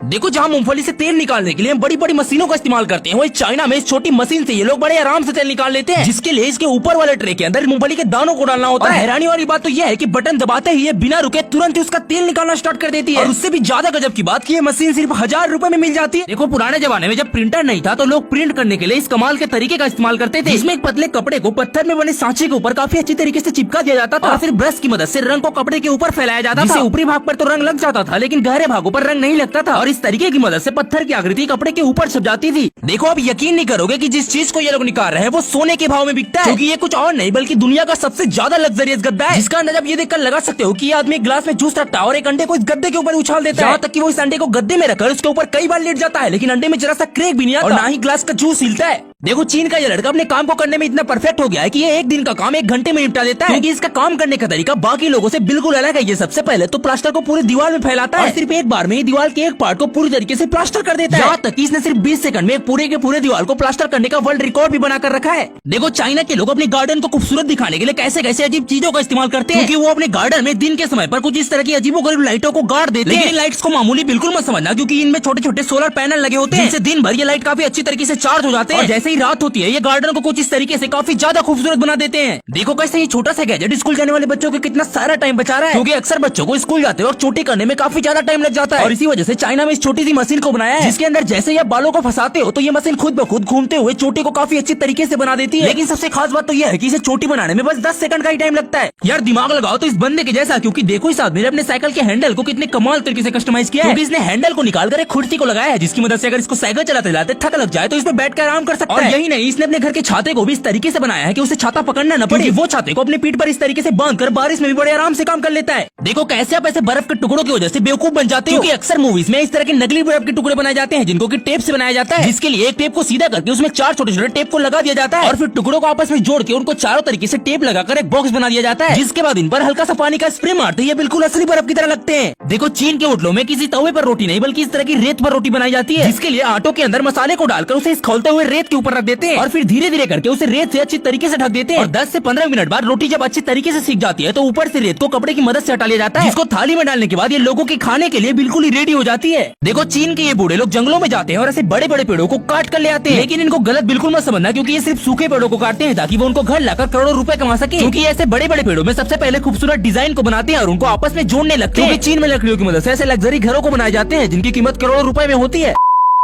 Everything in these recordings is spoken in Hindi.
देखो जहाँ मूंगफली से तेल निकालने के लिए हम बड़ी बड़ी मशीनों का इस्तेमाल करते हैं, वही चाइना में इस छोटी मशीन से ये लोग बड़े आराम से तेल निकाल लेते हैं, जिसके लिए इसके ऊपर वाले ट्रे के अंदर मूंगफली के दानों को डालना होता है। हैरानी वाली बात तो यह है कि बटन दबाते ही ये बिना रुके तुरंत ही उसका तेल निकालना स्टार्ट कर देती है। और उससे भी ज्यादा गजब की बात की ये मशीन सिर्फ 1000 रुपए में मिल जाती है। देखो पुराने जमाने में जब प्रिंटर नहीं था तो लोग प्रिंट करने के लिए इस कमाल के तरीके का इस्तेमाल करते थे, इसमें एक पतले कपड़े को पत्थर में बने सांचे के ऊपर काफी अच्छी तरीके से चिपका दिया जाता था, फिर ब्रश की मदद से रंग को कपड़े के ऊपर फैलाया जाता था। ऊपरी भाग पर तो रंग लग जाता था लेकिन गहरे भागों पर रंग नहीं लगता था, और इस तरीके की मदद से पत्थर की आकृति कपड़े के ऊपर छप जाती थी। देखो अब यकीन नहीं करोगे कि जिस चीज को ये लोग निकाल रहे हैं वो सोने के भाव में बिकता है, क्योंकि ये कुछ और नहीं बल्कि दुनिया का सबसे ज्यादा लग्जरियस गद्दा है, जिसका अंदाजा ये देखकर लगा सकते हो कि ये आदमी एक गिलास में जूस रखता है और एक अंडे को इस गद्दे के ऊपर उछाल देता है, यहाँ तक कि वो इस अंडे को गद्दे में रखकर उसके ऊपर कई बार लेट जाता है, लेकिन अंडे में जरा सा क्रैक भी नहीं आता और ना ही गिलास का जूस हिलता है। देखो चीन का ये लड़का अपने काम को करने में इतना परफेक्ट हो गया है कि ये एक दिन का काम 1 घंटे में निपटा देता है, क्योंकि इसका काम करने का तरीका बाकी लोगों से बिल्कुल अलग है। ये सबसे पहले तो प्लास्टर को पूरी दीवार में फैलाता है और सिर्फ एक बार में ही दीवार के एक पार्ट को पूरी तरीके से प्लास्टर कर देता है, यहाँ तक कि इसने सिर्फ 20 सेकंड में पूरे के पूरे दीवार को प्लास्टर करने का वर्ल्ड रिकॉर्ड भी बना कर रखा है। देखो चाइना के लोग अपने गार्डन को खूबसूरत दिखाने के लिए कैसे कैसे अजीब चीजों का इस्तेमाल करते हैं, क्योंकि वो अपने गार्डन में दिन के समय पर कुछ इस तरह की अजीबोगरीब लाइटों को गाड़ देते हैं। लेकिन लाइट्स को मामूली बिल्कुल मत समझना, क्योंकि इनमें छोटे छोटे सोलर पैनल लगे होते हैं, जिससे दिन भर ये लाइट काफी अच्छी तरीके से चार्ज हो जाते हैं, और जैसे ही रात होती है ये गार्डन को कुछ इस तरीके से काफी ज्यादा खूबसूरत बना देते हैं। देखो कैसे ये छोटा सा गैजेट स्कूल जाने वाले बच्चों को कितना सारा टाइम बचा रहा है, क्योंकि अक्सर बच्चों को स्कूल जाते वक्त चोटी करने में काफी ज्यादा टाइम लग जाता है, और इसी वजह से चाइना में इस छोटी सी मशीन को बनाया है, जिसके अंदर जैसे ही आप बालों को फंसाते हो तो ये मशीन खुद ब खुद घूमते हुए चोटी को काफी अच्छी तरीके से बना देती है। लेकिन सबसे खास बात तो यह है कि इसे चोटी बनाने में बस 10 सेकंड का ही टाइम लगता है। यार दिमाग लगाओ तो इस बंदे के जैसा, क्योंकि देखो इस आदमी ने अपने साइकिल के हैंडल को कितने कमाल तरीके से कस्टमाइज किया है, क्योंकि इसने हैंडल को निकाल कर एक खुर्सी को लगाया है, जिसकी मदद से अगर इसको साइकिल चलाते चलाते थक लग जाए तो इसमें बैठ कर आराम कर सकता है। और यही नहीं, इसने अपने घर के छाते को भी इस तरीके से बनाया है कि उसे छाता पकड़ना न पड़े, वो छाते को अपने पीठ पर इस तरीके से बांधकर बारिश में भी बड़े आराम से काम कर लेता है। देखो कैसे आप ऐसे बर्फ के टुकड़ों की वजह से बेवकूफ बन जाते हो, क्योंकि अक्सर मूवीज में इस तरह के नकली बर्फ के टुकड़े बनाए जाते हैं जिनको कि टेप से बनाया जाता है, जिसके लिए एक टेप को सीधा करके उसमें 4 छोटे छोटे टेप को लगा दिया जाता है, और फिर टुकड़ों को आपस में जोड़ के उनको चारों तरीके से टेप लगाकर एक बॉक्स बना दिया जाता है, जिसके बाद इन पर हल्का सा पानी का स्प्रे मारते ये बिल्कुल असली बर्फ की तरह लगते हैं। देखो चीन के होटलों में किसी तवे पर रोटी नहीं बल्कि इस तरह की रेत पर रोटी बनाई जाती है, जिसके लिए आटों के अंदर मसाले को डालकर उसे इस खौलते हुए रेत के ऊपर रख देते हैं, और फिर धीरे धीरे करके उसे रेत से अच्छी तरीके से ढक देते हैं, और 10 से 15 मिनट बाद रोटी जब अच्छी तरीके से सीख जाती है तो ऊपर से रेत को कपड़े की मदद से हटा लिया जाता है, जिसको थाली में डालने के बाद ये लोगों के खाने के लिए बिल्कुल ही रेडी हो जाती है। देखो चीन के ये बूढ़े लोग जंगलों में जाते हैं और ऐसे बड़े बड़े पेड़ों को काट कर ले आते हैं, लेकिन इनको गलत बिल्कुल मत समझना, क्योंकि ये सिर्फ सूखे पेड़ों को काटते हैं ताकि वो उनको घर लाकर करोड़ों रुपए कमा सके, क्योंकि ऐसे बड़े बड़े पेड़ों में सबसे पहले खूबसूरत डिजाइन को बनाते हैं और उनको आपस में जोड़ने लगते हैं। चीन में लकड़ियों की मदद से ऐसे लग्जरी घरों को बनाए जाते हैं जिनकी कीमत करोड़ों रुपए में होती है।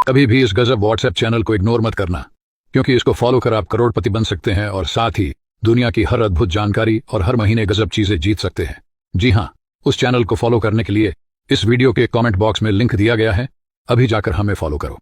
कभी भी इस गजब व्हाट्सएप चैनल को इग्नोर मत करना, क्योंकि इसको फॉलो कर आप करोड़पति बन सकते हैं और साथ ही दुनिया की हर अद्भुत जानकारी और हर महीने गजब चीजें जीत सकते हैं। जी हाँ, उस चैनल को फॉलो करने के लिए इस वीडियो के कमेंट बॉक्स में लिंक दिया गया है, अभी जाकर हमें फॉलो करो।